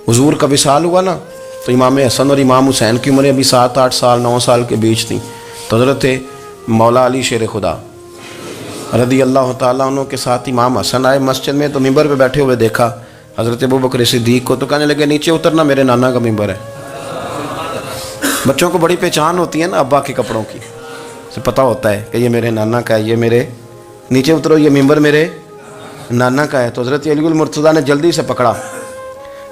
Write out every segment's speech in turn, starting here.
حضور کا وصال ہوا نا تو امام حسن اور امام حسین کی عمریں ابھی 7-8 سال 9 سال کے بیچ تھیں. تو حضرت مولا علی شیر خدا رضی اللہ تعالیٰ عنہ کے ساتھ امام حسن آئے مسجد میں. تو ممبر پہ بیٹھے ہوئے دیکھا حضرت ابوبکر صدیق کو, تو کہنے لگے نیچے اترنا, میرے نانا کا ممبر ہے. بچوں کو بڑی پہچان ہوتی ہے نا ابا کے کپڑوں کی, سے پتہ ہوتا ہے کہ یہ میرے نانا کا ہے, یہ میرے نیچے اترو, یہ ممبر میرے نانا کا ہے. تو حضرت علی المرتضیٰ نے جلدی سے پکڑا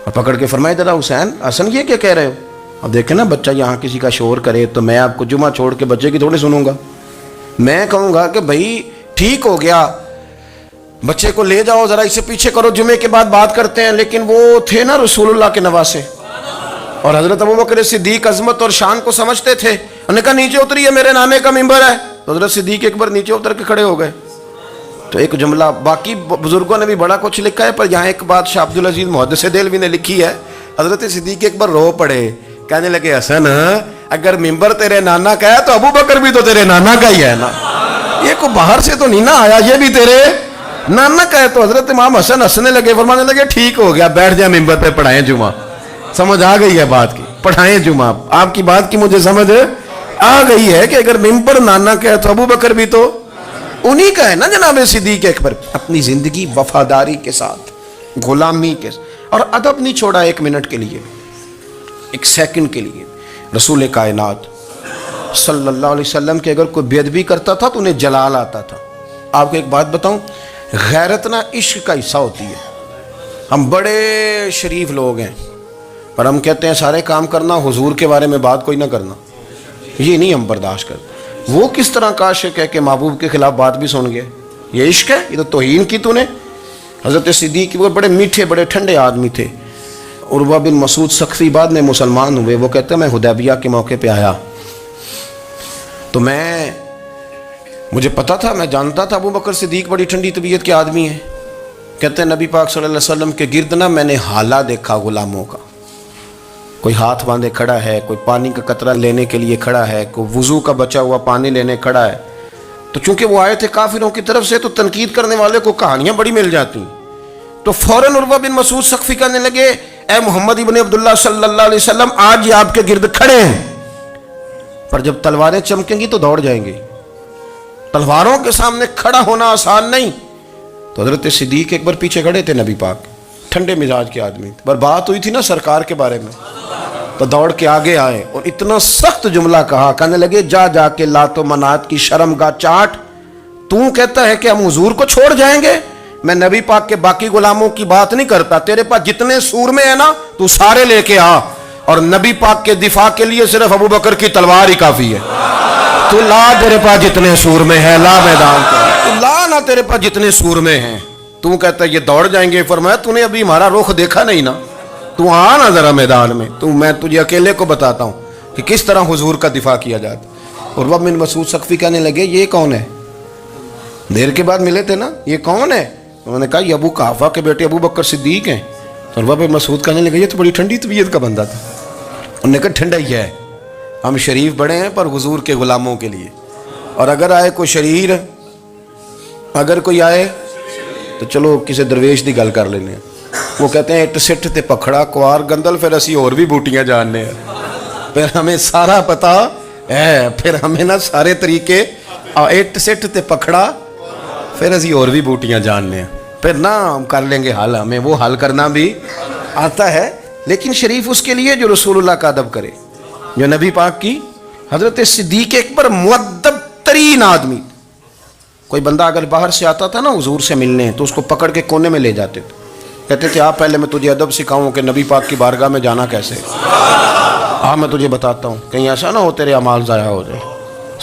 اور پکڑ کے فرمایا ذرا حسین حسن یہ کیا کہہ رہے ہو؟ اب دیکھیں نا بچہ یہاں کسی کا شور کرے تو میں آپ کو جمعہ چھوڑ کے بچے کی تھوڑی سنوں گا. میں کہوں گا کہ بھائی ٹھیک ہو گیا, بچے کو لے جاؤ ذرا اسے پیچھے کرو, جمعے کے بعد بات کرتے ہیں. لیکن وہ تھے نا رسول اللہ کے نواسے, اور حضرت ابوبکر صدیق عظمت اور شان کو سمجھتے تھے. انہوں نے کہا نیچے اتریے, میرے نانے کا ممبر ہے. تو حضرت صدیق ایک بار نیچے اتر کے کھڑے ہو گئے. تو ایک جملہ, باقی بزرگوں نے بھی بڑا کچھ لکھا ہے, پر یہاں ایک بات شاہ عبدالعزیز محدث دہلوی نے لکھی ہے. حضرت صدیق ایک بار رو پڑے, کہنے لگے حسن اگر ممبر تیرے نانا کا ہے تو ابوبکر بھی تو تیرے نانا کا ہی ہے نا, یہ کو باہر سے تو نہیں نا آیا, یہ بھی تیرے نانا کا ہے. تو حضرت امام حسن ہنسنے لگے, فرمانے لگے ٹھیک ہو گیا, بیٹھ جائیں ممبر پہ, پڑھائیں جمعہ. سمجھ آ گئی ہے بات کی, پڑھائیں جمعہ. آپ کی بات کی مجھے سمجھ آ گئی ہے کہ اگر ممبر نانا کا ہے تو ابوبکر بھی تو انہی کا ہے نا جناب صدیق اکبر. اپنی زندگی وفاداری کے ساتھ, غلامی کے ساتھ, اور ادب نہیں چھوڑا ایک منٹ کے لیے, ایک سیکنڈ کے لیے. رسول کائنات صلی اللہ علیہ وسلم کے اگر کوئی بے ادبی کرتا تھا تو انہیں جلال آتا تھا. آپ کو ایک بات بتاؤں, غیرت نہ عشق کا حصہ ہوتی ہے. ہم بڑے شریف لوگ ہیں پر ہم کہتے ہیں سارے کام کرنا, حضور کے بارے میں بات کوئی نہ کرنا, یہ نہیں ہم برداشت کرتے. وہ کس طرح کا عاشق ہے کہ محبوب کے خلاف بات بھی سن گئے؟ یہ عشق ہے, یہ تو توہین کی تو نے. حضرت صدیق وہ بڑے میٹھے بڑے ٹھنڈے آدمی تھے. عروہ بن مسعود ثقفی بعد میں مسلمان ہوئے. وہ کہتے ہیں میں حدیبیہ کے موقع پہ آیا تو مجھے پتا تھا, میں جانتا تھا ابوبکر صدیق بڑی ٹھنڈی طبیعت کے آدمی ہیں. کہتے ہیں نبی پاک صلی اللہ علیہ وسلم کے گرد نا میں نے حالہ دیکھا غلاموں کا, کوئی ہاتھ باندھے کھڑا ہے, کوئی پانی کا قطرہ لینے کے لیے کھڑا ہے, کوئی وضو کا بچا ہوا پانی لینے کھڑا ہے. تو چونکہ وہ آئے تھے کافروں کی طرف سے تو تنقید کرنے والے کو کہانیاں بڑی مل جاتی. تو فوراً عروہ بن مسعود ثقفی کہنے لگے اے محمد ابن عبداللہ صلی اللہ علیہ وسلم, آج یہ آپ کے گرد کھڑے ہیں, پر جب تلواریں چمکیں گی تو دوڑ جائیں گے. تلواروں کے سامنے کھڑا ہونا آسان نہیں. تو حضرت صدیق ایک بار پیچھے کھڑے تھے, نبی پاک ٹھنڈے مزاج کے آدمی, پر بات ہوئی تھی نا سرکار کے بارے میں, تو دوڑ کے آگے آئے اور اتنا سخت جملہ کہا. کہنے لگے جا کے لات و منات کی شرم گاہ چاٹ, تو کہتا ہے کہ ہم حضور کو چھوڑ جائیں گے؟ میں نبی پاک کے باقی غلاموں کی بات نہیں کرتا, تیرے پاس جتنے سور میں ہے نا تو سارے لے کے آ, اور نبی پاک کے دفاع کے لیے صرف ابوبکر کی تلوار ہی کافی ہے. تو لا, تیرے پاس جتنے سور میں ہے لا میدان کو, لا نا تیرے پاس جتنے سور میں ہیں. تو کہتا ہے یہ دوڑ جائیں گے. فرمایا تو نے ابھی ہمارا رخ دیکھا نہیں نا, تو آ نا ذرا میدان میں, تو میں تجھے اکیلے کو بتاتا ہوں کہ کس طرح حضور کا دفاع کیا جاتا. عروہ بن مسعود ثقفی کہنے لگے یہ کون ہے؟ دیر کے بعد ملے تھے نا, یہ کون ہے؟ انہوں نے کہا یہ ابو قحافہ کے بیٹے ابو بکر صدیق ہیں. تو عروہ بن مسعود کہنے لگے یہ تو بڑی ٹھنڈی طبیعت کا بندہ تھا. انہوں نے کہا ٹھنڈا ہی ہے, ہم شریف بڑے ہیں پر حضور کے غلاموں کے لیے, اور اگر آئے کوئی شریر, اگر کوئی آئے تو چلو کسی درویش دی گل کر لینے. وہ کہتے ہیں اٹ سٹ تے پکھڑا کوار گندل, پھر اسی اور بھی بوٹیاں جاننے ہیں, پھر ہمیں سارا پتا ہے, پھر ہمیں نا سارے طریقے, اٹ سٹ تے پکھڑا پھر اسی اور بھی بوٹیاں جاننے ہیں, پھر نہ ہم کر لیں گے حل, ہمیں وہ حل کرنا بھی آتا ہے. لیکن شریف اس کے لیے جو رسول اللہ کا ادب کرے, جو نبی پاک کی. حضرت صدیق اکبر مؤدب ترین آدمی. کوئی بندہ اگر باہر سے آتا تھا نا حضور سے ملنے تو اس کو پکڑ کے کونے میں لے جاتے تھے, کہتے تھے آپ پہلے میں تجھے ادب سکھاؤں کہ نبی پاک کی بارگاہ میں جانا کیسے, میں تجھے بتاتا ہوں, کہیں ایسا نہ ہو تیرے اعمال ضائع ہو جائے.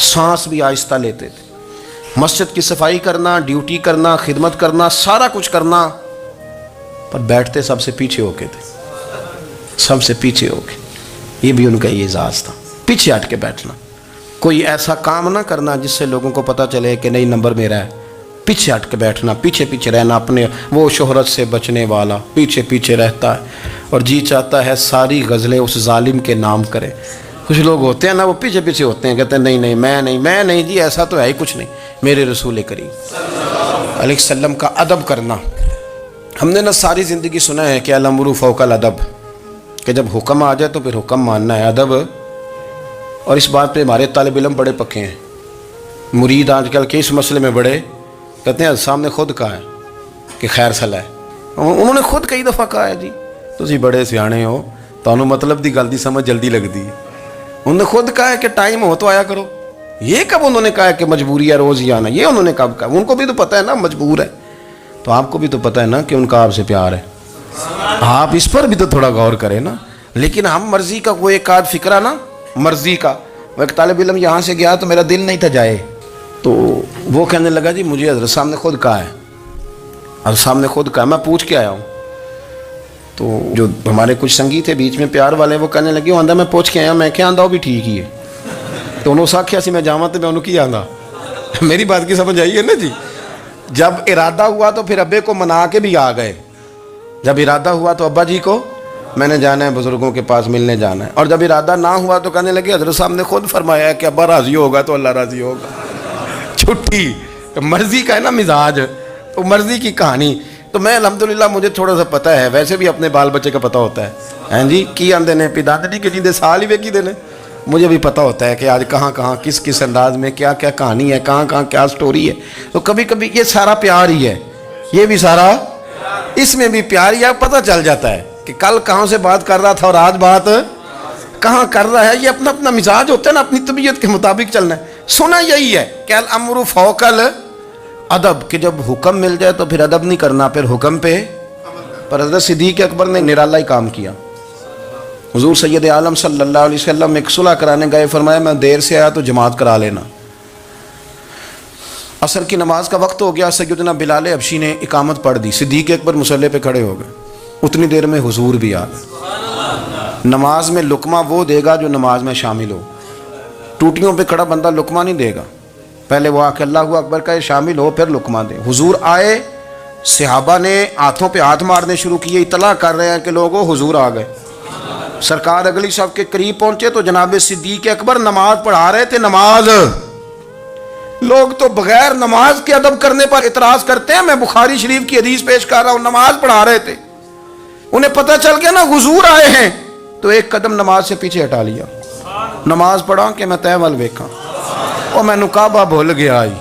سانس بھی آہستہ لیتے تھے. مسجد کی صفائی کرنا, ڈیوٹی کرنا, خدمت کرنا, سارا کچھ کرنا, پر بیٹھتے سب سے پیچھے ہو کے تھے, سب سے پیچھے ہو کے. یہ بھی ان کا یہ اعزاز تھا, پیچھے ہٹ کے بیٹھنا. کوئی ایسا کام نہ کرنا جس سے لوگوں کو پتہ چلے کہ نہیں نمبر میرا ہے. پیچھے ہٹ کے بیٹھنا, پیچھے پیچھے رہنا. اپنے وہ شہرت سے بچنے والا پیچھے پیچھے رہتا ہے اور جی چاہتا ہے ساری غزلیں اس ظالم کے نام کرے. کچھ لوگ ہوتے ہیں نا وہ پیچھے پیچھے ہوتے ہیں, کہتے ہیں نہیں میں نہیں جی, ایسا تو ہے ہی کچھ نہیں. میرے رسول کریم علیہ السلام کا ادب کرنا. ہم نے نا ساری زندگی سنا ہے کہ الامر فوق الادب, کہ جب حکم آ جائے تو پھر حکم ماننا ہے، ادب. اور اس بات پہ ہمارے طالب علم بڑے پکے ہیں. مرید آج کل کے اس مسئلے میں بڑے کہتے ہیں صاحب نے خود کہا ہے کہ خیر صلاح ہے. انہوں نے خود کئی دفعہ کہا ہے جی تسی بڑے سیانے ہو، تانوں مطلب دی گل دی سمجھ جلدی لگتی ہے. انہوں نے خود کہا ہے کہ ٹائم ہو تو آیا کرو. یہ کب انہوں نے کہا ہے کہ مجبوری ہے روز ہی آنا؟ یہ انہوں نے کب کہا؟ ان کو بھی تو پتہ ہے نا مجبور ہے. تو آپ کو بھی تو پتہ ہے نا کہ ان کا آپ سے پیار ہے. آپ اس پر بھی تو تھوڑا غور کریں نا. لیکن ہم مرضی کا وہ ایک آدھ فکرہ نا، مرضی کا. وہ ایک طالب علم یہاں سے گیا تو میرا دل نہیں تھا جائے، تو وہ کہنے لگا جی مجھے حضرت صاحب نے خود کہا ہے، حضرت صاحب نے خود کہا. میں پوچھ کے آیا ہوں. تو جو ہمارے کچھ سنگی تھے بیچ میں پیار والے، وہ کہنے لگے وہ آندہ میں پوچھ کے آیا. میں کیا آندہ وہ بھی ٹھیک ہی ہے. تو انہوں ساکھیا سی میں جاواں تو میں انہوں کی آندہ. میری بات کی سمجھ آئی ہے نا جی. جب ارادہ ہوا تو پھر ابے کو منا کے بھی آ گئے. جب ارادہ ہوا تو ابا جی کو میں نے جانا ہے بزرگوں کے پاس ملنے جانا ہے. اور جب ارادہ نہ ہوا تو کہنے لگے حضرت صاحب نے خود فرمایا ہے کہ ابا راضی ہوگا تو اللہ راضی ہوگا. چھٹی مرضی کا ہے نا مزاج، تو مرضی کی کہانی. تو میں الحمدللہ مجھے تھوڑا سا پتہ ہے، ویسے بھی اپنے بال بچے کا پتہ ہوتا ہے. ہیں جی کی آندے نے پیداندی کے جیندے سال ہی ویکھی دے نے. مجھے بھی پتہ ہوتا ہے کہ آج کہاں کہاں کس کس انداز میں کیا کیا کہانی ہے، کہاں کہاں کیا سٹوری ہے. تو کبھی کبھی یہ سارا پیار ہی ہے، یہ بھی سارا اس میں بھی پیار ہی ہے. پتہ چل جاتا ہے کہ کل کہاں سے بات کر رہا تھا اور آج بات کہاں کر رہا ہے. یہ اپنا اپنا مزاج ہوتا ہے نا، اپنی طبیعت کے مطابق چلنا ہے. سنا یہی ہے کہ الامر فوق الادب، کہ جب حکم مل جائے تو پھر ادب نہیں کرنا، پھر حکم پہ. پر حضرت صدیق اکبر نے نرالا ہی کام کیا. حضور سید عالم صلی اللہ علیہ وسلم ایک صلح کرانے گئے، فرمایا میں دیر سے آیا تو جماعت کرا لینا. عصر کی نماز کا وقت ہو گیا، سیدنا بلال حبشی نے اقامت پڑھ دی. صدیق اکبر مصلی پہ کھڑے ہو گئے. اتنی دیر میں حضور بھی آ گئے. نماز میں لقمہ وہ دے گا جو نماز میں شامل ہو. ٹوٹیوں پہ کھڑا بندہ لقمہ نہیں دے گا، پہلے وہ آ کے اللہ اکبر کا شامل ہو پھر لقمہ دے. حضور آئے، صحابہ نے ہاتھوں پہ ہاتھ مارنے شروع کیے، اطلاع کر رہے ہیں کہ لوگوں حضور آ گئے. سرکار اگلی صف کے قریب پہنچے تو جناب صدیق اکبر نماز پڑھا رہے تھے. نماز لوگ تو بغیر نماز کے ادب کرنے پر اعتراض کرتے ہیں. میں بخاری شریف کی حدیث پیش کر رہا ہوں، نماز پڑھا رہے تھے. انہیں پتہ چل گیا نا حضور آئے ہیں، تو ایک قدم نماز سے پیچھے ہٹا لیا. نماز پڑھا کہ میں تے ول ویکھاں، اور میں نکابہ بھول گیا آئی.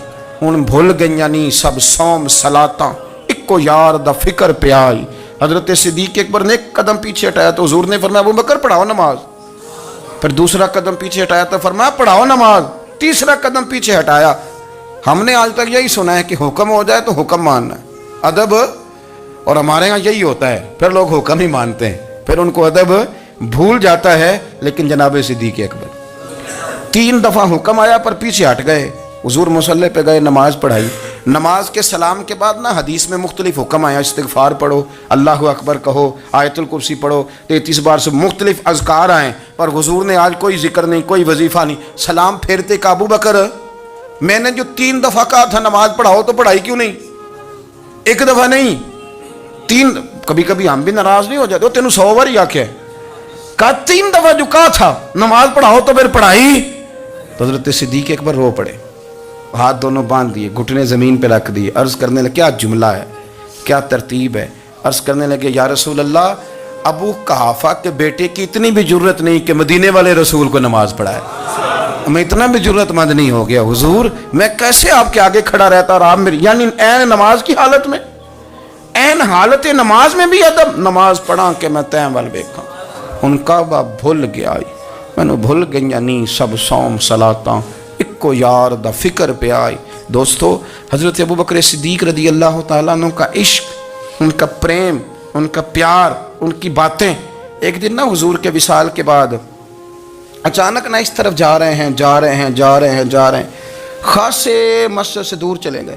ہن بھول گئیاں نہیں سب صوم صلاتاں، اکو یار دا فکر پہ آئی. حضرت صدیق اکبر نے ایک قدم پیچھے ہٹایا تو حضور نے فرمایا ابو بکر پڑھاؤ نماز. پھر دوسرا قدم پیچھے ہٹایا تو فرمایا پڑھاؤ نماز. تیسرا قدم پیچھے ہٹایا. ہم نے آج تک یہی سنا ہے کہ حکم ہو جائے تو حکم ماننا ہے، ادب. اور ہمارے ہاں یہی ہوتا ہے، پھر لوگ حکم ہی مانتے ہیں، پھر ان کو ادب بھول جاتا ہے. لیکن جناب صدیق اکبر 3 دفعہ حکم آیا پر پیچھے ہٹ گئے. حضور مصلی پہ گئے، نماز پڑھائی. نماز کے سلام کے بعد نا حدیث میں مختلف حکم آیا، استغفار پڑھو، اللہ اکبر کہو، آیت الکرسی پڑھو، 33 بار سے مختلف اذکار آئیں. پر حضور نے آج کوئی ذکر نہیں، کوئی وظیفہ نہیں. سلام پھیرتے کہ ابو بکر میں نے جو 3 دفعہ کہا تھا نماز پڑھاؤ تو پڑھائی کیوں نہیں؟ ایک دفعہ نہیں 3. کبھی کبھی ہم بھی ناراض نہیں ہو جاتے، تینوں 100 بار ہی آکھے کہا 3 دفعہ جو کہا تھا نماز پڑھاؤ تو پھر پڑھائی. تو حضرت صدیق اکبر رو پڑے، ہاتھ دونوں باندھ دیے، گھٹنے زمین پہ رکھ دیے. عرض کرنے لگے کیا جملہ ہے، کیا ترتیب ہے. عرض کرنے لگے یا رسول اللہ، ابو قحافہ کے بیٹے کی اتنی بھی جرت نہیں کہ مدینے والے رسول کو نماز پڑھائے. میں اتنا بھی جرت مند نہیں ہو گیا حضور، میں کیسے آپ کے آگے کھڑا رہتا اور آپ میری، یعنی عین نماز کی حالت میں، عین حالت نماز میں بھی ادب. نماز پڑھا کہ میں تین ول ویکھاں. ان کا با بھول گیا آئی، میں نے بھول گئی نہیں سب صوم صلاتاں، اکو یار دا فکر پہ آئی. دوستو حضرت ابو بکر صدیق رضی اللہ تعالیٰ عنہ کا عشق، ان کا پریم، ان کا پیار، ان کی باتیں. ایک دن نا حضور کے وصال کے بعد اچانک نہ اس طرف جا رہے ہیں، خاصے مسجد سے دور چلے گئے.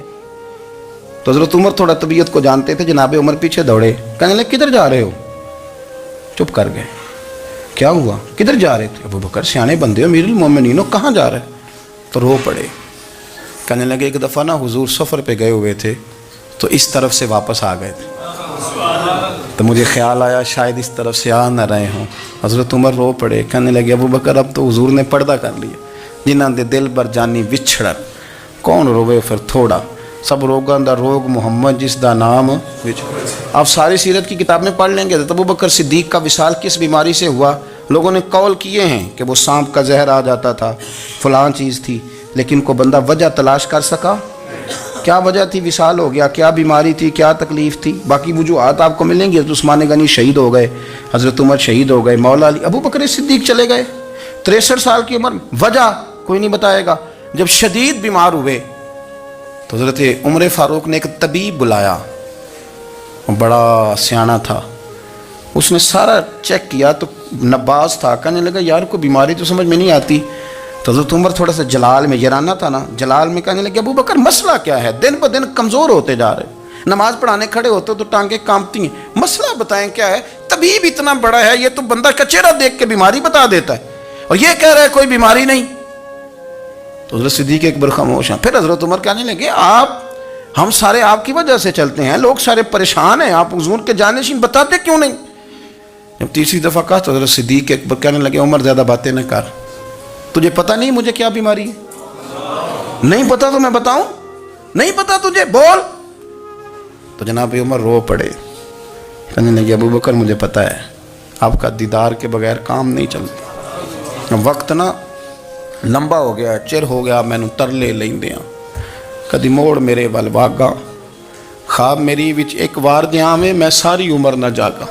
تو حضرت عمر تھوڑا طبیعت کو جانتے تھے، جناب عمر پیچھے دوڑے، کہنے لگے کدھر جا رہے ہو؟ چپ کر گئے. کیا ہوا، کدھر جا رہے تھے؟ ابو بکر سیانے بندے ہو، امیر المومنین ہو، کہاں جا رہے؟ تو رو پڑے. کہنے لگے ایک دفعہ نا حضور سفر پہ گئے ہوئے تھے تو اس طرف سے واپس آ گئے تھے، تو مجھے خیال آیا شاید اس طرف سے آ نہ رہے ہوں. حضرت عمر رو پڑے. کہنے لگے ابو بکر اب تو حضور نے پردہ کر لیا، جنہاں دے دل بر جانی وچھڑن، کون روے پھر تھوڑا. سب روگاں دا روگ محمد جس دا نام آپ ساری سیرت کی کتاب میں پڑھ لیں گے تو ابو بکر صدیق کا وصال کس بیماری سے ہوا. لوگوں نے قول کیے ہیں کہ وہ سانپ کا زہر آ جاتا تھا، فلاں چیز تھی، لیکن کو بندہ وجہ تلاش کر سکا؟ کیا وجہ تھی وصال ہو گیا؟ کیا بیماری تھی؟ کیا تکلیف تھی؟ باقی وجوہات آپ کو ملیں گی. حضرت عثمان غنی شہید ہو گئے، حضرت عمر شہید ہو گئے، مولا علی، ابو بکر صدیق چلے گئے 63 سال کی عمر. وجہ کوئی نہیں بتائے گا. جب شدید بیمار ہوئے تو حضرت عمر فاروق نے ایک طبیب بلایا، بڑا سیانا تھا. اس نے سارا چیک کیا تو نباز تھا. کہنے لگا یار کوئی بیماری تو سمجھ میں نہیں آتی. تو حضرت عمر تھوڑا سا جلال میں، یرانہ تھا نا، جلال میں کہنے لگے ابو بکر مسئلہ کیا ہے؟ دن بدن کمزور ہوتے جا رہے، نماز پڑھانے کھڑے ہوتے تو ٹانگیں کانپتی ہیں، مسئلہ بتائیں کیا ہے؟ طبیب اتنا بڑا ہے، یہ تو بندہ کا چہرہ دیکھ کے بیماری بتا دیتا ہے، اور یہ کہہ رہا ہے کوئی بیماری نہیں. تو حضرت صدیق اکبر خاموش ہیں. پھر حضرت عمر کہنے لگے ہم سارے آپ کی وجہ سے چلتے ہیں، لوگ سارے پریشان ہیں، آپ حضور کے جانشین بتاتے کیوں نہیں؟ جب تیسری دفعہ کہا تو حضرت صدیق اکبر کہنے لگے عمر زیادہ باتیں نہ کر، تجھے پتہ نہیں مجھے کیا بیماری ہے؟ نہیں پتہ تو میں بتاؤں؟ نہیں پتہ تجھے، بول. تو جناب عمر رو پڑے. کہنے لگے ابو بکر مجھے پتہ ہے، آپ کا دیدار کے بغیر کام نہیں چلتا. وقت نا لمبا ہو گیا، چر ہو گیا، میں ترلے لیندیاں کدی موڑ میرے ول واگا، خواب میری وچ ایک وار دیاں میں ساری عمر نہ جاگا.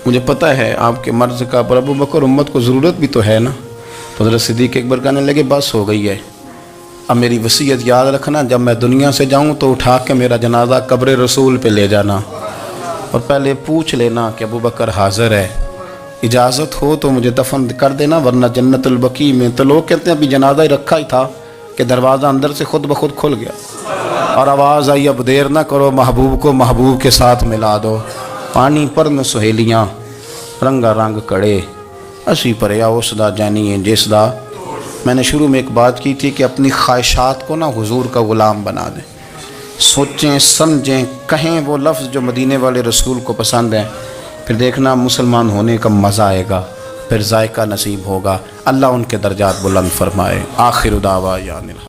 مجھے پتہ ہے آپ کے مرض کا، پر ابو بکر امت کو ضرورت بھی تو ہے نا. تو حضرت صدیق اکبر کہنے لگے بس ہو گئی ہے، اب میری وصیت یاد رکھنا، جب میں دنیا سے جاؤں تو اٹھا کے میرا جنازہ قبر رسول پہ لے جانا، اور پہلے پوچھ لینا کہ ابو بکر حاضر ہے، اجازت ہو تو مجھے دفن کر دینا، ورنہ جنت البقیع میں. تو لوگ کہتے ہیں ابھی جنازہ ہی رکھا ہی تھا کہ دروازہ اندر سے خود بخود کھل گیا اور آواز آئی اب دیر نہ کرو، محبوب کو محبوب کے ساتھ ملا دو. پانی پر نہ سہیلیاں رنگا رنگ کڑے، اسی پریا اس دا جانی ہے جس دا. میں نے شروع میں ایک بات کی تھی کہ اپنی خواہشات کو نا حضور کا غلام بنا دیں، سوچیں سمجھیں کہیں وہ لفظ جو مدینے والے رسول کو پسند ہیں، پھر دیکھنا مسلمان ہونے کا مزہ آئے گا، پھر ذائقہ نصیب ہوگا. اللہ ان کے درجات بلند فرمائے. آخر دعوانا